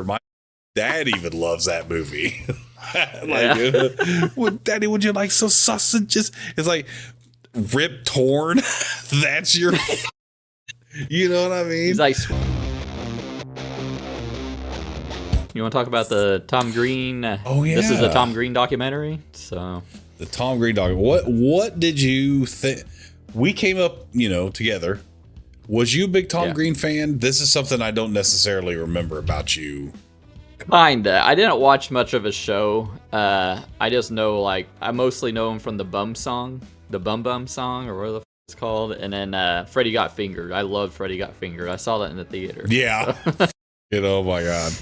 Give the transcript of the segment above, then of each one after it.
My dad even loves that movie. Daddy, would you like some sausages? It's like Rip Torn. That's your, you know what I mean? He's like, you want to talk about the Tom Green? Oh yeah, this is a Tom Green documentary. So the Tom Green documentary. What did you think? We came up, together. Was you a big Tom Green fan? This is something I don't necessarily remember about you. Kinda. I didn't watch much of his show. I just know, I mostly know him from the Bum song, the Bum Bum song, or whatever the it's called, and then Freddy Got Fingered. I love Freddy Got Fingered. I saw that in the theater. Yeah. So. Oh my God.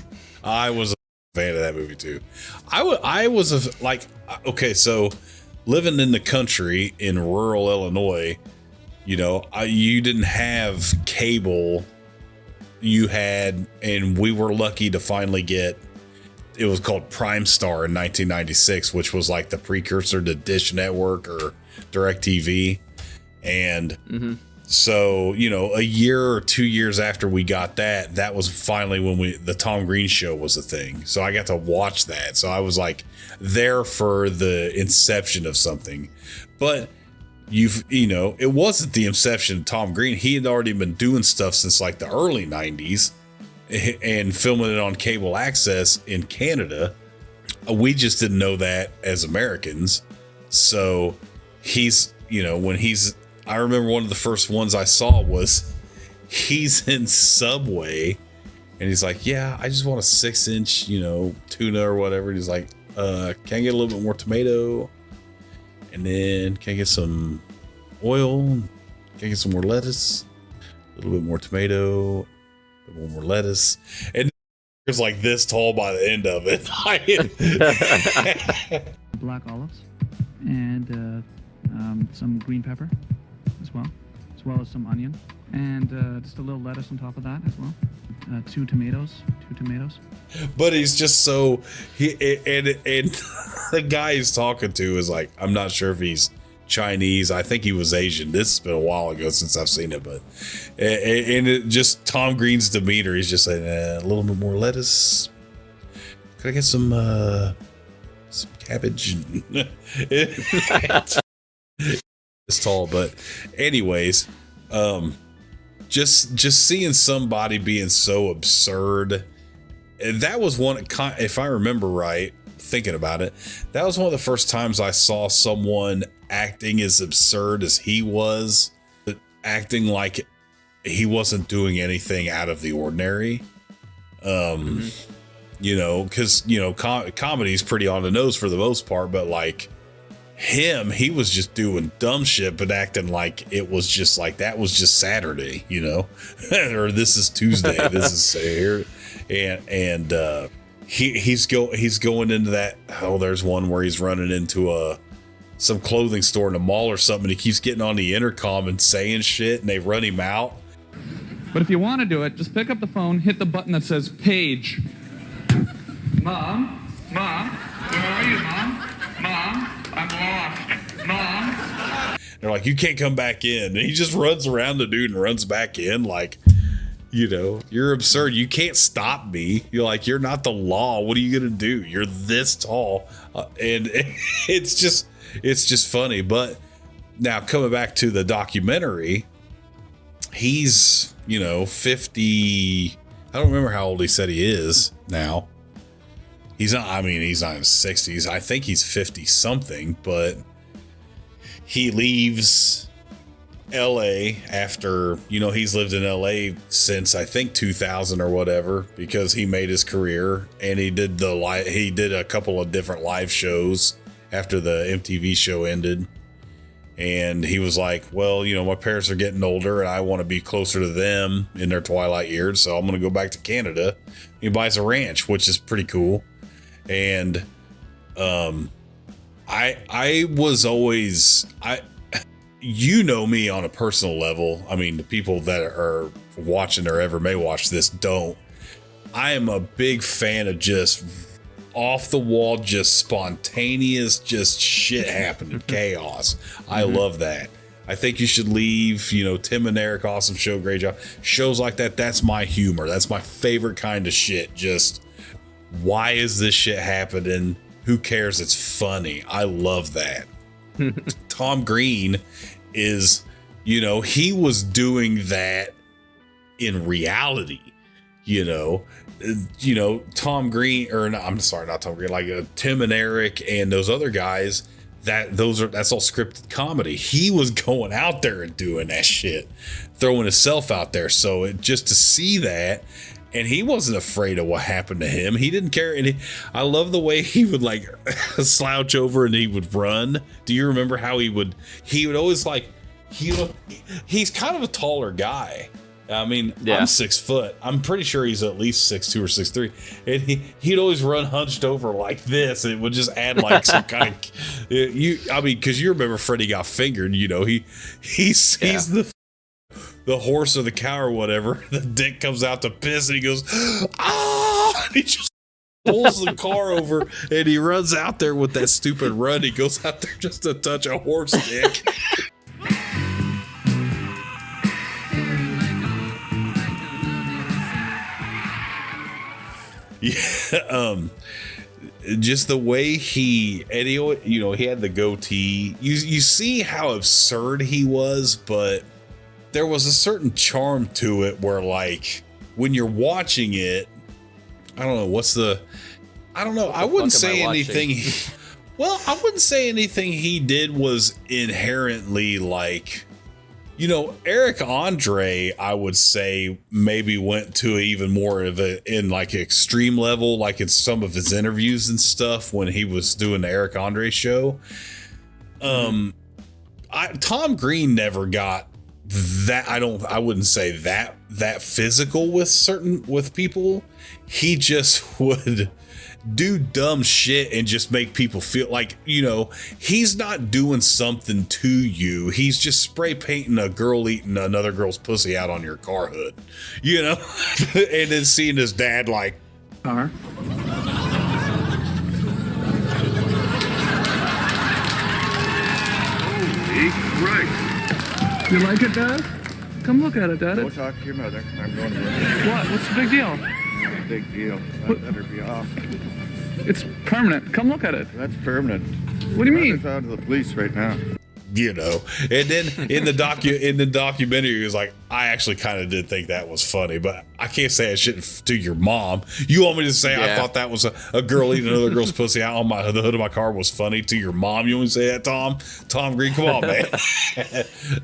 I was a fan of that movie too. I was so living in the country in rural Illinois, you didn't have cable. You had, and we were lucky to finally get, it was called Prime Star in 1996, which was like the precursor to Dish Network or DirecTV. And so, a year or 2 years after we got that was finally when the Tom Green show was a thing. So I got to watch that. So I was like there for the inception of something. But it wasn't the inception of Tom Green. He had already been doing stuff since like the early 90s and filming it on cable access in Canada. We just didn't know that as Americans. So I remember one of the first ones I saw was he's in Subway and he's like, yeah, I just want a 6-inch, tuna or whatever. And he's like, can I get a little bit more tomato? And then can I get some oil? Can I get some more lettuce? A little bit more tomato, a little more lettuce. And it's like this tall by the end of it. Black olives and some green pepper as well as some onion, and just a little lettuce on top of that as well. Two tomatoes. But he's just so and the guy he's talking to is like, I'm not sure if he's Chinese. I think he was Asian. This has been a while ago since I've seen it, but and it just Tom Green's demeanor. He's just saying a little bit more lettuce. Could I get some cabbage? It's tall, but anyways, just seeing somebody being so absurd. That was one, if I remember right, thinking about it, that was one of the first times I saw someone acting as absurd as he was, acting like he wasn't doing anything out of the ordinary. Because comedy is pretty on the nose for the most part, but like he was just doing dumb shit, but acting like it was just like that was just Saturday, or this is Tuesday, this is here, and he's going into that. Oh, there's one where he's running into some clothing store in a mall or something. And he keeps getting on the intercom and saying shit, and they run him out. But if you want to do it, just pick up the phone, hit the button that says page. Mom, where are you, Mom? I'm lost. Mom. They're like, you can't come back in. And he just runs around the dude and runs back in like, you're absurd. You can't stop me. You're not the law. What are you going to do? You're this tall. And it's just funny. But now coming back to the documentary, he's, 50. I don't remember how old he said he is now. He's not in his 60s. I think he's 50 something, but he leaves LA after, he's lived in LA since I think 2000 or whatever, because he made his career, and he did a couple of different live shows after the MTV show ended. And he was like, well, my parents are getting older and I want to be closer to them in their twilight years. So I'm going to go back to Canada. He buys a ranch, which is pretty cool. And I was always, me on a personal level. I mean, the people that are watching or ever may watch this don't. I am a big fan of just off the wall, just spontaneous, just shit happening, chaos. I love that. I think you should leave. You know, Tim and Eric, awesome show, great job. Shows like that, that's my humor. That's my favorite kind of shit. Just, why is this shit happening? Who cares? It's funny. I love that. Tom Green is, you know, he was doing that in reality. You know, Tom Green, or no, I'm sorry, not Tom Green, like Tim and Eric and those other guys, that's all scripted comedy. He was going out there and doing that shit, throwing himself out there. So just to see that, and he wasn't afraid of what happened to him. He didn't care. And I love the way he would like slouch over and he would run. Do you remember how he would always like, he's kind of a taller guy. I mean, yeah. I'm 6 foot. I'm pretty sure he's at least 6'2" or 6'3", and he'd always run hunched over like this. And it would just add like some kind of because you remember Freddy Got Fingered. You know, he's the horse or the cow or whatever. The dick comes out to piss, and he goes, ah! And he just pulls the car over, and he runs out there with that stupid run. He goes out there just to touch a horse dick. Yeah, just the way he had the goatee. You see how absurd he was, but there was a certain charm to it where, like, when you're watching it, I don't know. I wouldn't say anything. Well, I wouldn't say anything he did was inherently like. You know, Eric Andre, I would say maybe went to even more of in like extreme level, like in some of his interviews and stuff when he was doing the Eric Andre show. Tom Green never got that. I wouldn't say that physical with people. He just would do dumb shit and just make people feel like, you know, he's not doing something to you. He's just spray painting a girl eating another girl's pussy out on your car hood, you know. And then seeing his dad like, car. Holy Christ. You like it, Dad? Come look at it, Dad. Go talk to your mother. I'm going to bed. What? What's the big deal? Big deal. That better be off. It's permanent. Come look at it. That's permanent. What do you mean? It's out of the police right now. You know, and then in the documentary, he was like, I actually kind of did think that was funny, but I can't say that shit to your mom. You want me to say I thought that was a girl eating another girl's pussy out on the hood of my car was funny to your mom? You want me to say that, Tom Green? Come on, man.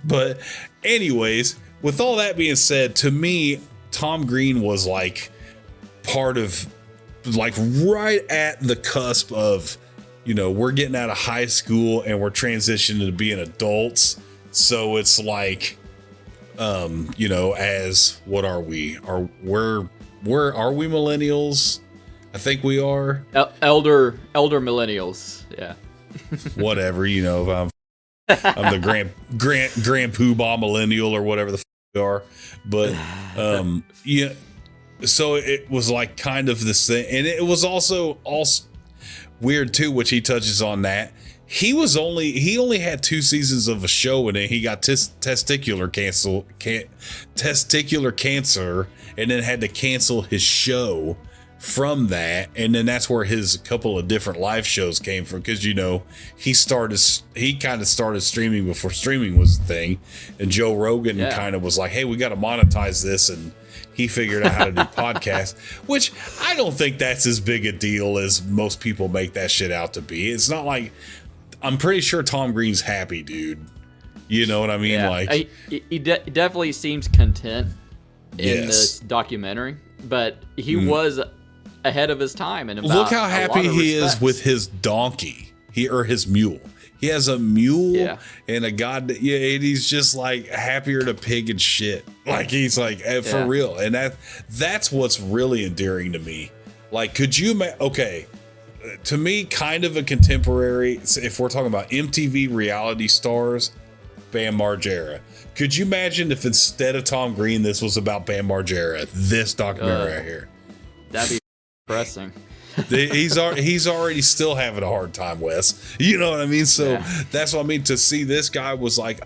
But anyways, with all that being said, to me, Tom Green was like part of, like, right at the cusp of, you know, we're getting out of high school and we're transitioning to being adults. So it's like, you know, as what are we? Are we millennials? I think we are. Elder millennials. Yeah. Whatever, you know, I'm the grand poobah millennial or whatever the we are. But yeah. So it was like kind of this thing, and it was also weird too, which he touches on that. He only had 2 seasons of a show, and then he got testicular cancer, and then had to cancel his show from that. And then that's where his couple of different live shows came from, because, you know, he kind of started streaming before streaming was a thing, and Joe Rogan kind of was like, hey, we got to monetize this, and he figured out how to do podcasts, which I don't think that's as big a deal as most people make that shit out to be. It's not like, I'm pretty sure Tom Green's happy, dude. You know what I mean? Yeah. Like, he definitely seems content in this documentary, but he was ahead of his time. And look how happy he is with his donkey, his mule. He has a mule and a and he's just like happier than a pig and shit. Like, he's like, for real. And that's what's really endearing to me. Like, could you to me, kind of a contemporary, if we're talking about MTV reality stars, Bam Margera. Could you imagine if instead of Tom Green, this was about Bam Margera, this documentary right here? That'd be depressing. He's already still having a hard time, Wes. You know what I mean? So that's what I mean. To see this guy was like,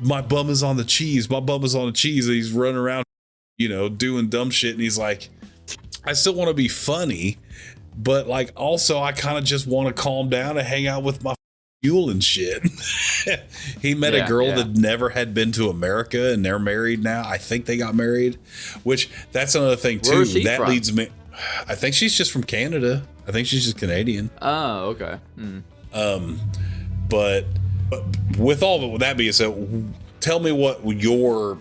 my bum is on the cheese. My bum is on the cheese. And he's running around, doing dumb shit. And he's like, I still want to be funny, but like, also I kind of just want to calm down and hang out with my mule and shit. He met a girl that never had been to America, and they're married now. I think they got married, which that's another thing too. That from? Leads me. I think she's just from Canada. I think she's just Canadian. Oh, okay. But with all of that being said, tell me what your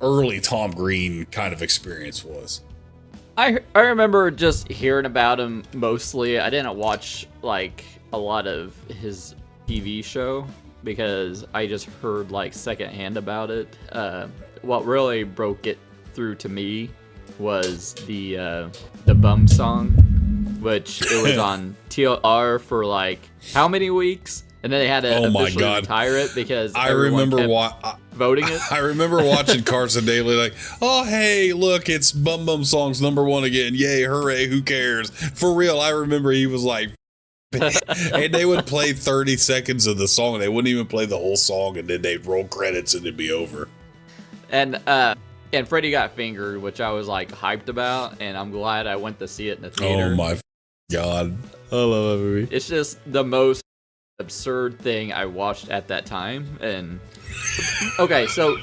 early Tom Green kind of experience was. I remember just hearing about him mostly. I didn't watch like a lot of his TV show because I just heard like secondhand about it. What really broke it through to me was the Bum song, which it was on TLR for like how many weeks, and then they had to officially retire it because I remember voting it. I remember watching Carson Daly like, oh hey, look, it's Bum Bum Songs #1 again, yay, hooray, who cares? For real, I remember he was like, and they would play 30 seconds of the song, and they wouldn't even play the whole song, and then they'd roll credits and it'd be over. And Freddy Got Fingered, which I was like hyped about, and I'm glad I went to see it in the theater. Oh my god, I love that movie. It's just the most absurd thing I watched at that time. And okay, so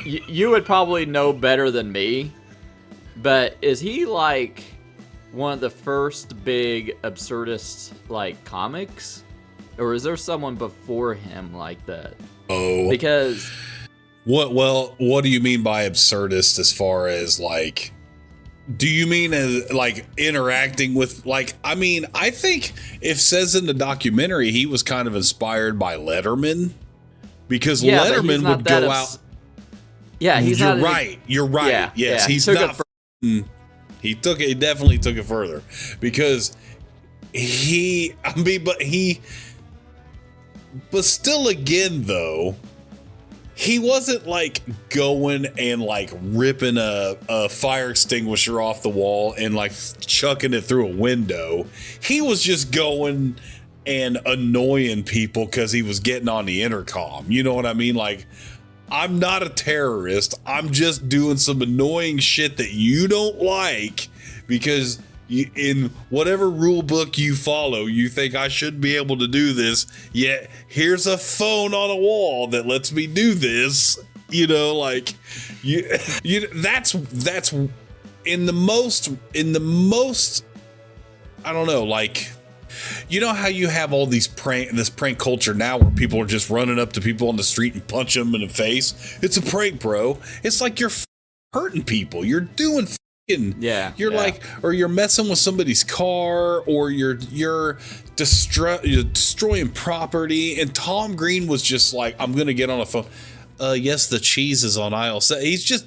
you would probably know better than me, but is he like one of the first big absurdist like comics, or is there someone before him like that? Oh, because what do you mean by absurdist? As far as like, do you mean as like interacting with like? I mean, I think if says in the documentary he was kind of inspired by Letterman, because Letterman would go out. Yeah, he's You're right. You're right. Yeah, yes, he's not. He definitely took it further because but still again though, he wasn't like going and like ripping a fire extinguisher off the wall and like chucking it through a window. He was just going and annoying people because he was getting on the intercom. You know what I mean? Like, I'm not a terrorist. I'm just doing some annoying shit that you don't like because in whatever rule book you follow, you think I should be able to do this. Yet here's a phone on a wall that lets me do this. Like that's in the most. I don't know, like. You know how you have all this prank culture now where people are just running up to people on the street and punch them in the face? It's a prank, bro. It's like you're hurting people. You're doing like, or you're messing with somebody's car, or you're destroying property. And Tom Green was just like, I'm gonna get on a phone. Yes, the cheese is on aisle 7. He's just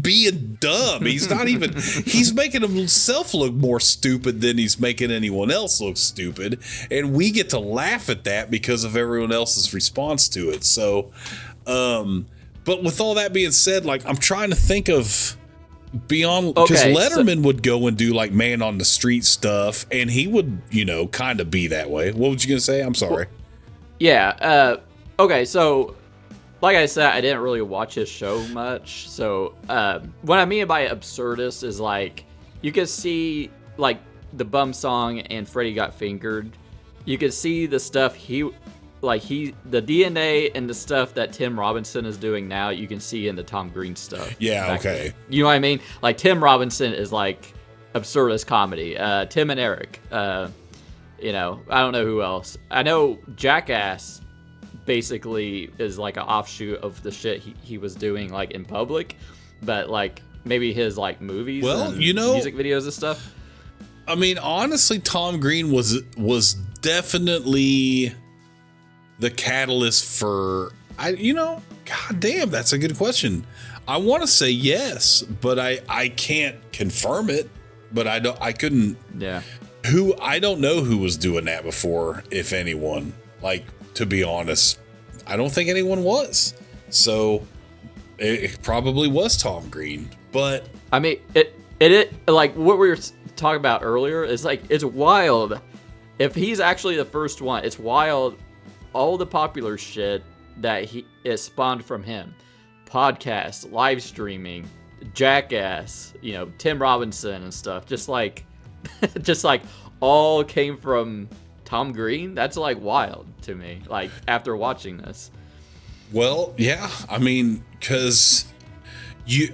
being dumb. He's not even, he's making himself look more stupid than he's making anyone else look stupid. And we get to laugh at that because of everyone else's response to it. So, but with all that being said, like, I'm trying to think of beyond, because Letterman would go and do like man on the street stuff, and he would, kind of be that way. What was you gonna say? I'm sorry. Okay, so like I said, I didn't really watch his show much. So what I mean by absurdist is like, you could see like the Bum song and Freddy Got Fingered. You could see the stuff the DNA and the stuff that Tim Robinson is doing now, you can see in the Tom Green stuff. Yeah, okay. Then. You know what I mean? Like Tim Robinson is like absurdist comedy. Tim and Eric. I don't know who else. I know Jackass basically is like an offshoot of the shit he was doing like in public, but like maybe his like movies and music videos and stuff. I mean, honestly, Tom Green was definitely the catalyst for god damn, that's a good question. I want to say yes, but I can't confirm it, but I couldn't. Yeah. I don't know who was doing that before, if anyone. Like, to be honest, I don't think anyone was. So it probably was Tom Green. But I mean, it like what we were talking about earlier, it's like, it's wild. If he's actually the first one, it's wild. All the popular shit that is spawned from him, podcasts, live streaming, Jackass, Tim Robinson and stuff, just like all came from Tom Green. That's like wild to me, like after watching this. Well, yeah, I mean, because he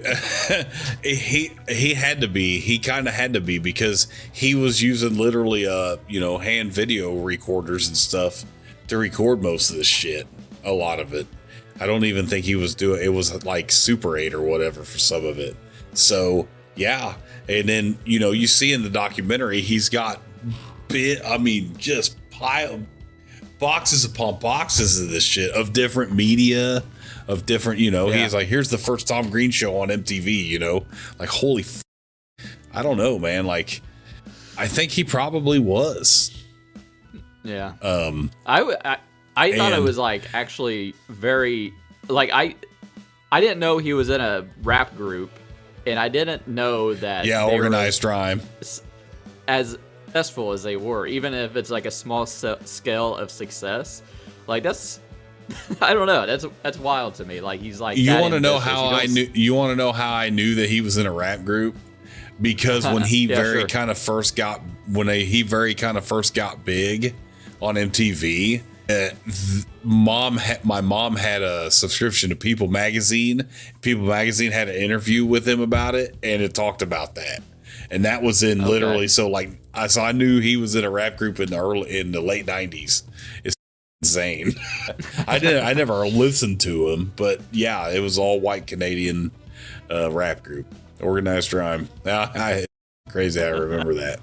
had to be, he kind of had to be, because he was using literally hand video recorders and stuff to record most of this shit, a lot of it. I don't even think he was doing it. Was like Super 8 or whatever for some of it. So yeah, and then you see in the documentary he's got just boxes upon boxes of this shit, of different media, of different, he's like, here's the first Tom Green show on MTV, like, holy I don't know, man. Like, I think he probably was. Yeah. I thought it was like actually very, like, I didn't know he was in a rap group, and I didn't know that Organized Rhyme, as successful as they were, even if it's like a small scale of success. Like, that's I don't know, that's wild to me. Like, he's like, you want to know how I knew that he was in a rap group? Because when he kind of first got big on MTV, my mom had a subscription to People Magazine. People Magazine had an interview with him about it, and it talked about that. And that was in literally, so I knew he was in a rap group in the late 90s. It's insane. I never listened to him, but yeah, it was all white Canadian rap group, Organized Rhyme. Crazy, I remember that.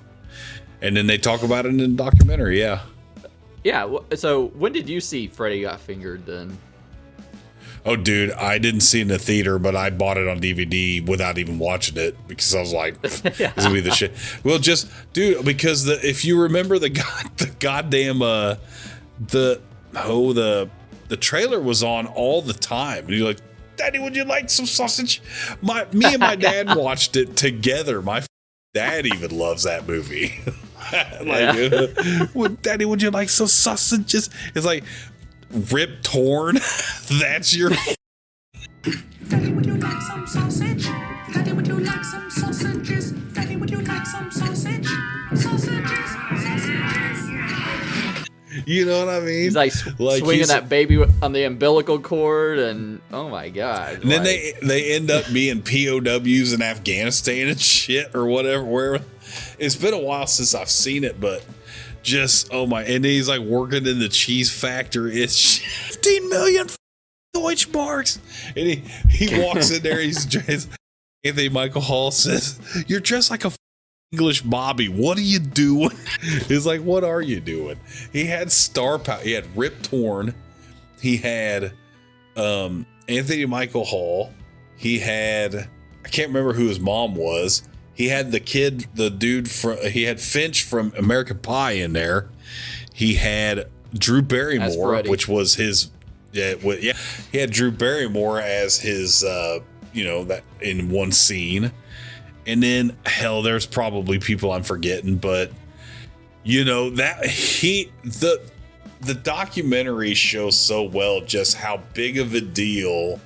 And then they talk about it in the documentary. Yeah, so when did you see Freddy Got Fingered then? Oh, dude, I didn't see it in the theater, but I bought it on DVD without even watching it, because I was like, this will be the shit. Well, just, dude, because if you remember the trailer was on all the time, and you're like, Daddy, would you like some sausage? Me and my dad watched it together. My dad even loves that movie. Daddy, would you like some sausages? It's like, Rip Torn. That's your. Daddy, would you like some sausage? Daddy, would you like some sausages? Daddy, would you like some sausage? Sausages. You know what I mean? He's like swinging that baby on the umbilical cord, and oh my god! And then they end up being POWs in Afghanistan and shit, or whatever. Wherever. It's been a while since I've seen it, but just, oh my. And he's like working in the cheese factory. It's 15 million Deutschmarks. And he walks in there. He's dressed. Anthony Michael Hall says, "You're dressed like a English Bobby. What are you doing?" He's like, "What are you doing?" He had star power. He had Rip Torn. He had Anthony Michael Hall. He had, I can't remember who his mom was. He had he had Finch from American Pie in there. He had Drew Barrymore, which was his, he had Drew Barrymore as his, that in one scene. And then, hell, there's probably people I'm forgetting, but the documentary shows so well just how big of a deal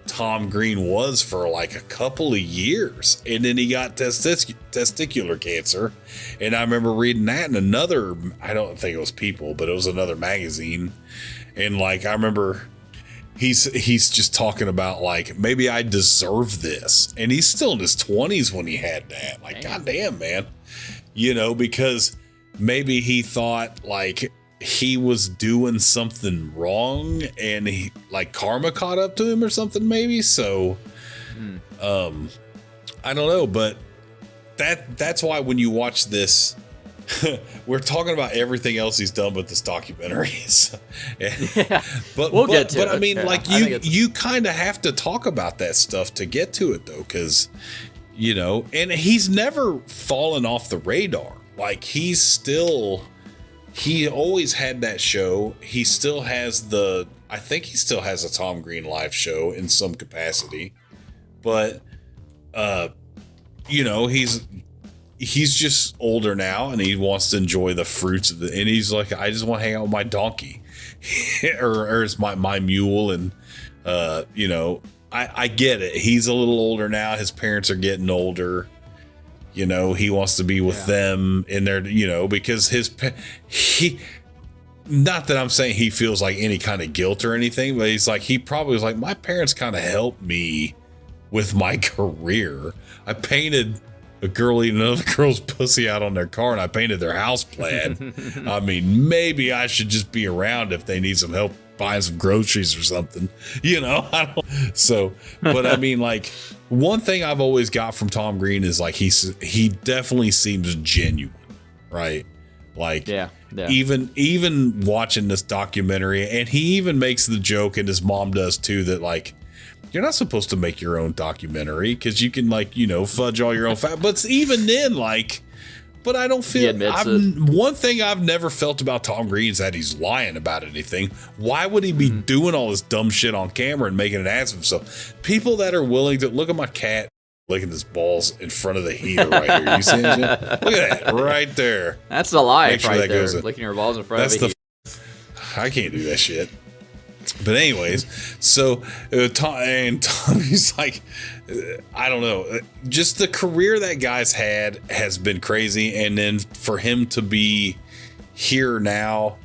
Tom Green was for like a couple of years, and then he got testicular cancer. And I remember reading that in another, I don't think it was People, but it was another magazine. And like, I remember he's just talking about like, maybe I deserve this. And he's still in his 20s when he had that. Like, goddamn, man, because maybe he thought like he was doing something wrong, and he like karma caught up to him or something, maybe. So I don't know, but that's why when you watch this, we're talking about everything else he's done with this documentary. But we'll get to it. I mean, like, you kind of have to talk about that stuff to get to it, though, because and he's never fallen off the radar. Like, he always had that show. He still has I think he still has a Tom Green live show in some capacity. But, he's he's just older now and he wants to enjoy the fruits of and he's like, I just want to hang out with my donkey or it's my mule. And, you know, I get it. He's a little older now. His parents are getting older. You know, he wants to be with them in their, you know, because not that I'm saying he feels like any kind of guilt or anything, but he's like, he probably was like, my parents kind of helped me with my career. I painted a girl eating another girl's pussy out on their car and I painted their house plaid. I mean, maybe I should just be around if they need some help buying some groceries or something, you know? So, but I mean, like, one thing I've always got from Tom Green is like, he definitely seems genuine, right? Like, even watching this documentary, and he even makes the joke, and his mom does too, that like, you're not supposed to make your own documentary because you can, like, you know, fudge all your own facts. But even then, like, but I don't feel. One thing I've never felt about Tom Green is that he's lying about anything. Why would he be doing all this dumb shit on camera and making an ass of himself? People that are willing to look at my cat licking his balls in front of the heater right here. You see that? Look at that right there. That's the life sure right that there. goes in. Licking your balls in front of the heater. I can't do that shit. But anyways, so Tommy's like, I don't know, just the career that guy's had has been crazy. And then for him to be here now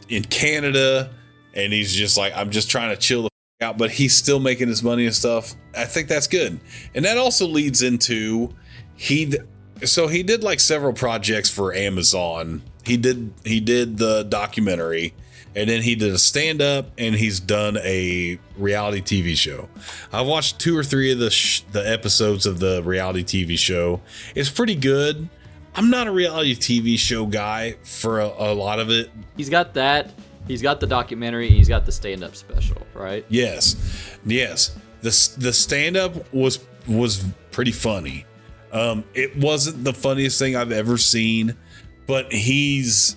in Canada, and he's just like, I'm just trying to chill the out, but he's still making his money and stuff. I think that's good. And that also leads into he did like several projects for Amazon. He did the documentary, and then he did a stand-up, and he's done a reality TV show. I watched 2 or 3 of the episodes of the reality TV show. It's pretty good. I'm not a reality TV show guy for a lot of it. He's got that. He's got the documentary, and he's got the stand-up special, right? Yes. The stand-up was pretty funny. It wasn't the funniest thing I've ever seen, but he's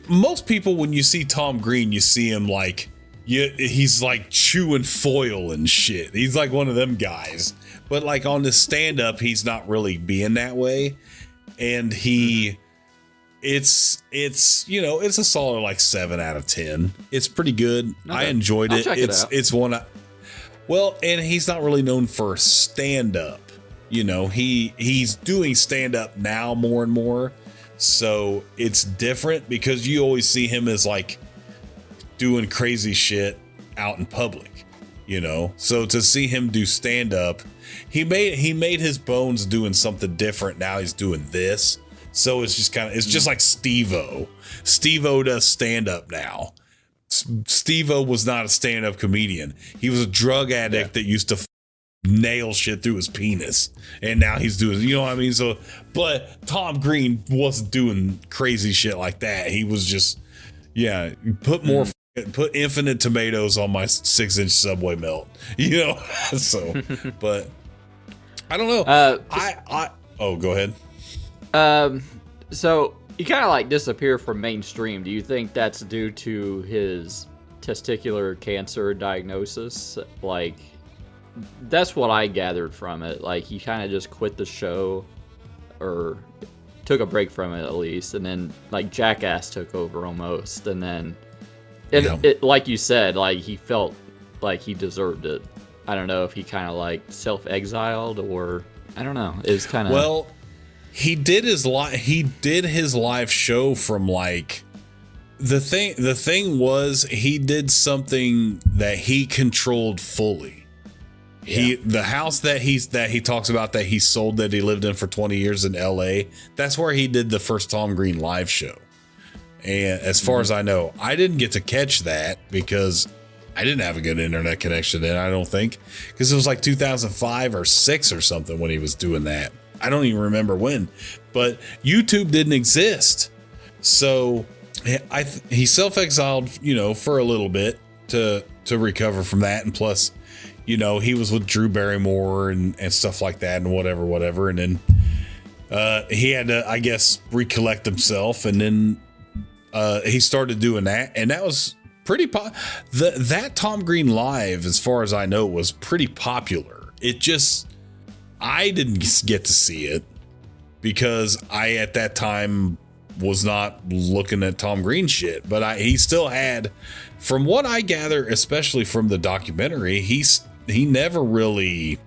most people, when you see Tom Green, you see him like, he's like chewing foil and shit. He's like one of them guys, but like on this stand-up, he's not really being that way. And it's you know, it's a solid like 7 out of 10. It's pretty good. Okay. I enjoyed it. It's one. Well, and he's not really known for stand-up. You know, he's doing stand-up now more and more. So it's different because you always see him as like doing crazy shit out in public, you know? So to see him do stand up, he made his bones doing something different. Now he's doing this. So it's just it's just like Steve-O. Steve-O does stand up now. Steve-O was not a stand up comedian. He was a drug addict that used to nail shit through his penis, and now he's doing, you know what I mean? So, but Tom Green wasn't doing crazy shit like that. He was just, put infinite tomatoes on my 6-inch Subway melt, you know? So, but I don't know. Go ahead. So he kind of like disappeared from mainstream. Do you think that's due to his testicular cancer diagnosis? Like, that's what I gathered from it. Like, he kind of just quit the show, or took a break from it at least, and then like Jackass took over almost, and then it like you said, like he felt like he deserved it. I don't know if he kind of like self-exiled, or I don't know. It was kind of, well, he did his live show from like the thing was he did something that he controlled fully. The house that he talks about that he sold, that he lived in for 20 years in LA, that's where he did the first Tom Green live show. And as far as I know, I didn't get to catch that because I didn't have a good internet connection then, I don't think, because it was like 2005 or 6 or something when he was doing that. I don't even remember when, but YouTube didn't exist. So he self-exiled, you know, for a little bit to recover from that. And plus, you know, he was with Drew Barrymore and stuff like that and whatever. And then he had to, I guess, recollect himself. And then he started doing that. And that was pretty that Tom Green Live, as far as I know, was pretty popular. It just, I didn't get to see it because I at that time was not looking at Tom Green shit, but he still had, from what I gather, especially from the documentary, he never really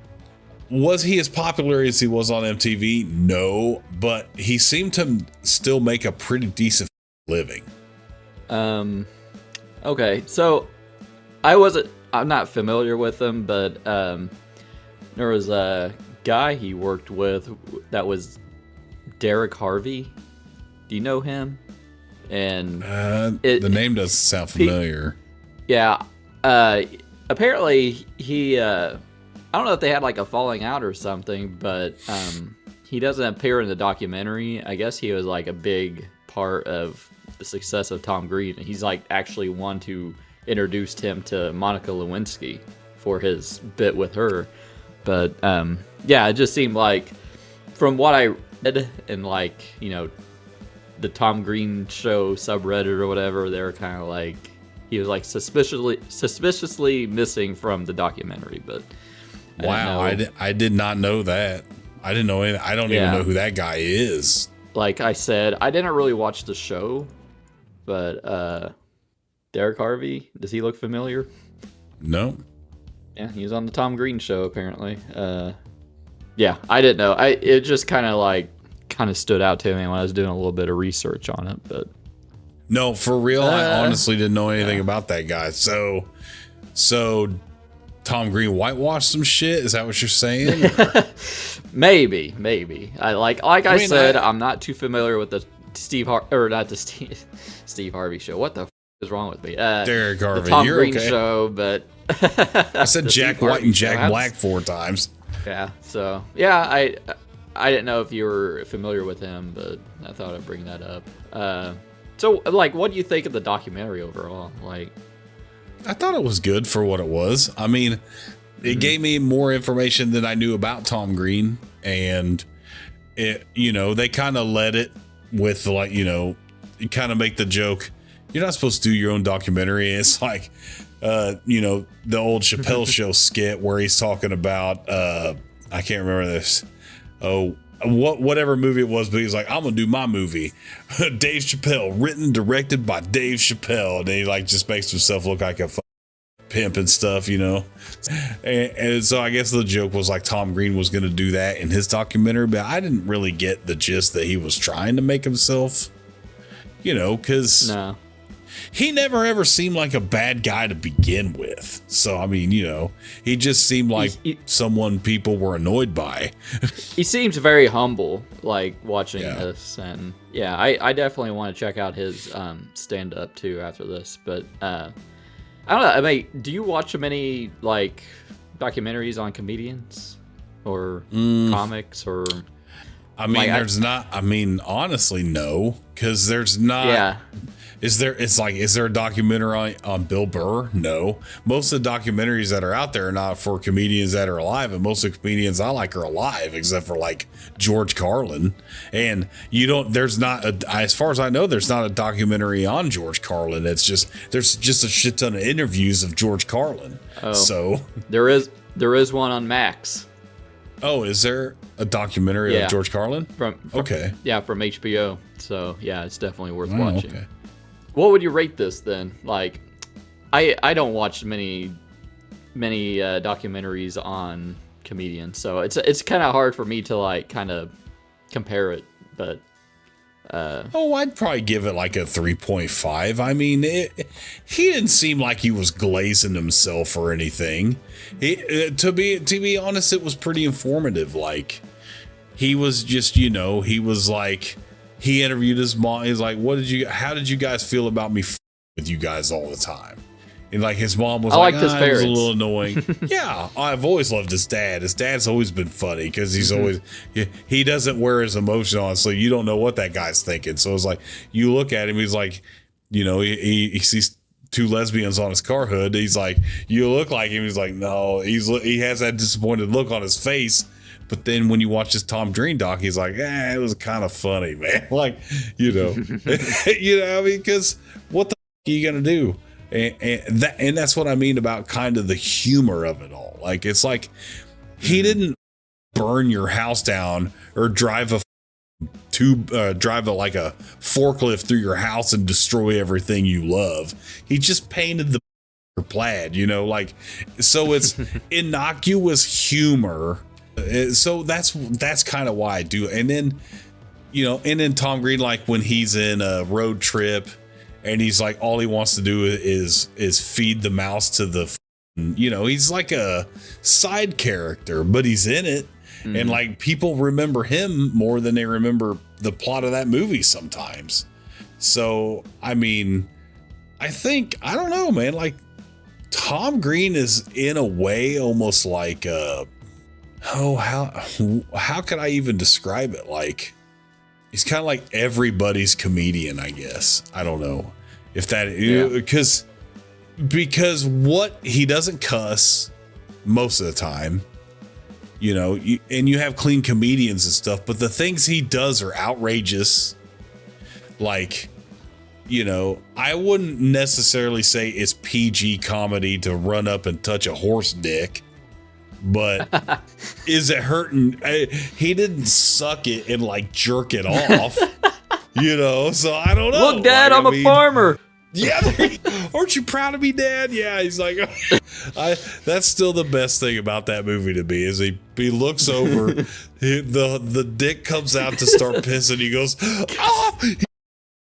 was he as popular as he was on MTV. No, but he seemed to still make a pretty decent living. Okay, so I'm not familiar with him, but there was a guy he worked with that was Derek Harvey. Do you know him? And the name doesn't sound familiar. Yeah. Apparently he I don't know if they had like a falling out or something, but he doesn't appear in the documentary. I guess he was like a big part of the success of Tom Green. He's like actually one who introduced him to Monica Lewinsky for his bit with her. But yeah, it just seemed like from what I read and like, you know, the Tom Green show subreddit or whatever, they're kind of like he was like suspiciously missing from the documentary. But wow, I did not know that. I didn't know anything. I don't even know who that guy is. Like I said, I didn't really watch the show, but Derek Harvey, does he look familiar? No. Yeah, he was on the Tom Green show apparently. Yeah, I didn't know. It just kind of stood out to me when I was doing a little bit of research on it, but no, for real, I honestly didn't know anything about that guy. So Tom Green whitewashed some shit. Is that what you're saying? maybe. I said, I'm not too familiar with the Steve Harvey show. What the is wrong with me? Derek Harvey, the Tom you're Green okay. show, but I said Jack White and Jack Black 4 times. Yeah. So yeah, I didn't know if you were familiar with him, but I thought I'd bring that up. So like, what do you think of the documentary overall? Like, I thought it was good for what it was. I mean, it gave me more information than I knew about Tom Green, and it, you know, they kind of led it with like, you know, you kind of make the joke, you're not supposed to do your own documentary. It's like, you know, the old Chappelle show skit where he's talking about, I can't remember this. Oh, whatever movie it was, but he's like, I'm gonna do my movie. Dave Chappelle, written, directed by Dave Chappelle, and he like just makes himself look like a pimp and stuff, you know. And so I guess the joke was like Tom Green was gonna do that in his documentary, but I didn't really get the gist that he was trying to make himself, you know, because no. He never ever seemed like a bad guy to begin with. So, I mean, you know, he just seemed like someone people were annoyed by. He seems very humble, like watching this. And yeah, I definitely want to check out his stand-up too after this. But I don't know. I mean, do you watch many like documentaries on comedians or comics or... I mean, like, there's not, I mean, honestly, no, because there's not. Yeah. Is there a documentary on Bill Burr? No. Most of the documentaries that are out there are not for comedians that are alive, and most of the comedians I like are alive, except for like George Carlin. And there's not, as far as I know, there's not a documentary on George Carlin. It's just, there's just a shit ton of interviews of George Carlin. Oh, so there is one on Max. Oh, is there a documentary of George Carlin? From okay. Yeah, from HBO. So yeah, it's definitely worth watching. Okay. What would you rate this then? Like, I don't watch many documentaries on comedians, so it's kind of hard for me to like kind of compare it. But I'd probably give it like a 3.5. I mean, he didn't seem like he was glazing himself or anything. To be honest, it was pretty informative. Like, he was just, you know, he was like, he interviewed his mom. He's like, how did you guys feel about me with you guys all the time? And like his mom was like, it was a little annoying. Yeah, I've always loved his dad. His dad's always been funny because he's always, he doesn't wear his emotion on, so you don't know what that guy's thinking. So it's like, you look at him, he's like, you know, he sees two lesbians on his car hood. He's like, you look like him. He's like, no, he has that disappointed look on his face. But then when you watch this Tom Green doc, he's like, it was kind of funny, man. Like, you know, you know, I mean, because what the f- are you going to do? And that's what I mean about kind of the humor of it all. Like, it's like he didn't burn your house down or drive a like a forklift through your house and destroy everything you love. He just painted the plaid, like, so it's innocuous humor. So that's kind of why I do. And then Tom Green, like when he's in a road trip and he's like, all he wants to do is feed the mouse to the, he's like a side character, but he's in it. And like people remember him more than they remember the plot of that movie sometimes. So, I mean, I don't know, man, like Tom Green is in a way almost like, how could I even describe it? Like, he's kind of like everybody's comedian, I guess. I don't know if that, because what he doesn't cuss most of the time. And you have clean comedians and stuff, but the things he does are outrageous. Like, I wouldn't necessarily say it's PG comedy to run up and touch a horse dick, but is it hurting? He didn't suck it and like jerk it off, so I don't know. Look, Dad, I'm a farmer. Yeah, aren't you proud of me, Dad? Yeah, he's like, that's still the best thing about that movie to me is he looks over, the dick comes out to start pissing. He goes,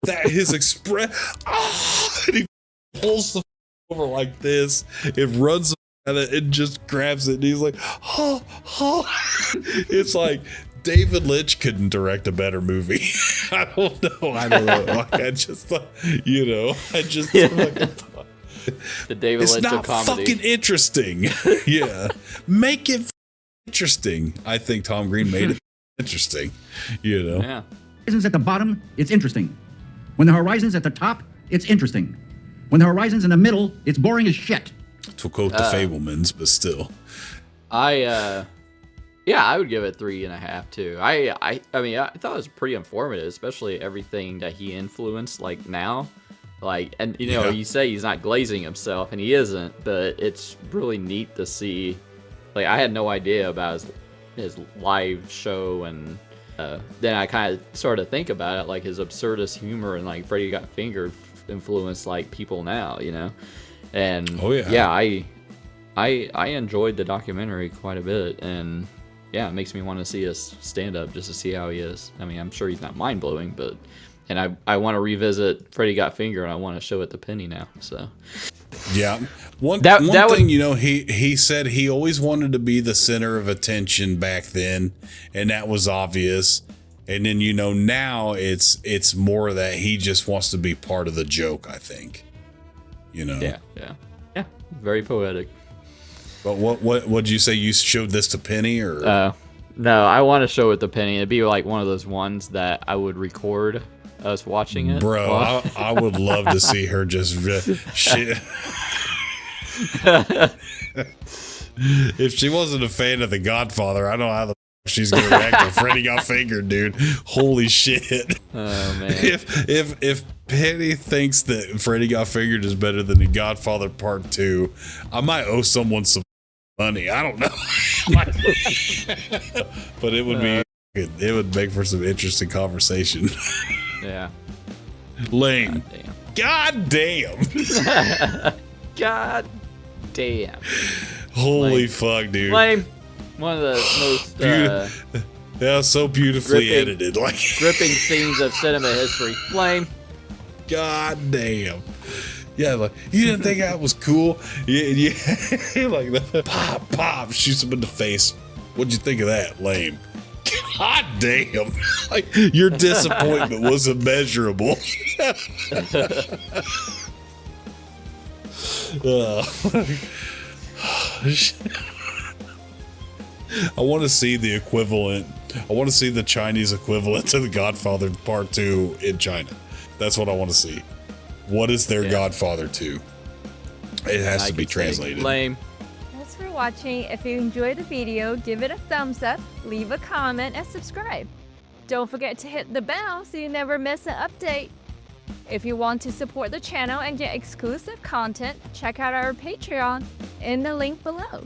that his express, and he pulls the over like this. It runs at it and just grabs it, and he's like, It's like David Lynch couldn't direct a better movie. I don't know. Like, I just thought, fucking thought. The David Lynch of comedy. It's not fucking interesting. Yeah. Make it interesting. I think Tom Green made it interesting, Yeah. Horizons at the bottom, it's interesting. When the horizon's at the top, it's interesting. When the horizon's in the middle, it's boring as shit. To quote the Fablemans, but still. Yeah, I would give it 3.5 too. I mean, I thought it was pretty informative, especially everything that he influenced, like now. Like, and you say he's not glazing himself, and he isn't, but it's really neat to see. Like, I had no idea about his live show, and then I kind of started to think about it, like his absurdist humor and like Freddy Got Fingered influenced like people now, And I enjoyed the documentary quite a bit, and yeah, it makes me want to see us stand up just to see how he is. I mean, I'm sure he's not mind blowing, but I want to revisit Freddy Got Fingered, and I want to show it to Penny now. So yeah, one thing he said he always wanted to be the center of attention back then, and that was obvious. And then now it's more that he just wants to be part of the joke, I think. Yeah, very poetic. But what did you say? You showed this to Penny, or? No, I want to show it to Penny. It'd be like one of those ones that I would record us watching it. Bro, I would love to see her just shit. If she wasn't a fan of The Godfather, I don't know how the she's gonna react to Freddy Got Fingered, dude. Holy shit. Oh man. If Penny thinks that Freddy Got Fingered is better than The Godfather Part 2, I might owe someone some money. I don't know. But it would it would make for some interesting conversation. Yeah. Lame. God damn. God damn. Holy Lame. fuck, dude. Lame. One of the most yeah, so beautifully edited, like gripping scenes of cinema history. Lame. God damn. Yeah, like, you didn't think that was cool? Yeah. Like, pop, shoots him in the face. What'd you think of that? Lame. God damn. Like, your disappointment was immeasurable. I want to see the equivalent. I want to see the Chinese equivalent to The Godfather Part 2 in China. That's what I want to see. What is their Godfather 2? It has to be translated. Lame. Thanks for watching. If you enjoyed the video, give it a thumbs up, leave a comment, and subscribe. Don't forget to hit the bell so you never miss an update. If you want to support the channel and get exclusive content, check out our Patreon in the link below.